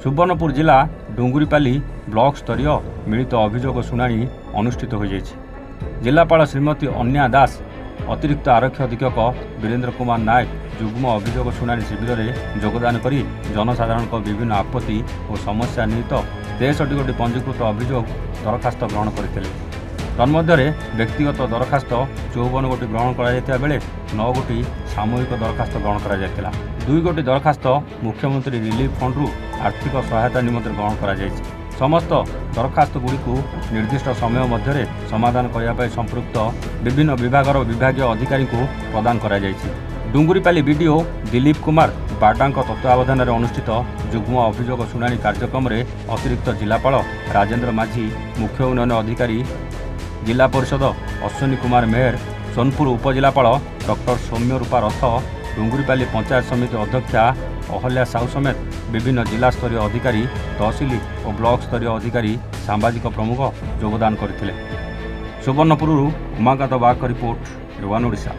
सुवर्णपुर जिला डुंगुरीपाली ब्लॉक स्तरीय मिलित अभियोग शुणाणी अनुष्ठित हो जिलापाल श्रीमती अन्या दास, अतिरिक्त आरक्षी अधीक्षक वीरेन्द्र कुमार नायक जुग्म अभियोग शुणाणी शिविर में योगदान कर जनसाधारण विभिन्न आपत्ति और समस्या निहित 63 गोटी पंजीकृत अभियोग दरखास्त ग्रहण करते। तन्मध्य व्यक्तिगत दरखास्त 54 गोटी ग्रहण कर बेले 9 गोटी सामूहिक दरखास्त ग्रहण कर 2 गोटी दरखास्त मुख्यमंत्री रिलीफ फंड आर्थिक सहायता निमंत्रे ग्रहण कर समस्त दरखास्त गुड़ी निर्दिष्ट समय मध्य समाधान करने संपृक्त विभिन्न विभागर विभागीय अधिकारी को प्रदान कर डुंगुरीपाली बीडीओ दिलीप कुमार बाडा तत्वावधान में अनुष्ठित जुग्म अभियोग शुणाणी कार्यक्रम में अतिरिक्त जिलापाल राजेन्द्र माझी, मुख्य उन्नयन अधिकारी जिला परिषद अश्विनी कुमार मेहर, सोनपुर उपजिलापाल डॉक्टर सौम्य रूपा रथ, डुंगुरीपाली पंचायत समिति अध्यक्षा अहल्या साहू समेत विभिन्न जिला स्तरीय अधिकारी, तहसिल और ब्लॉक स्तरीय अधिकारी, सामाजिक प्रमुख योगदान करथिले। सुवर्णपुर उमाकांत बाग रिपोर्ट, वन ओडिशा।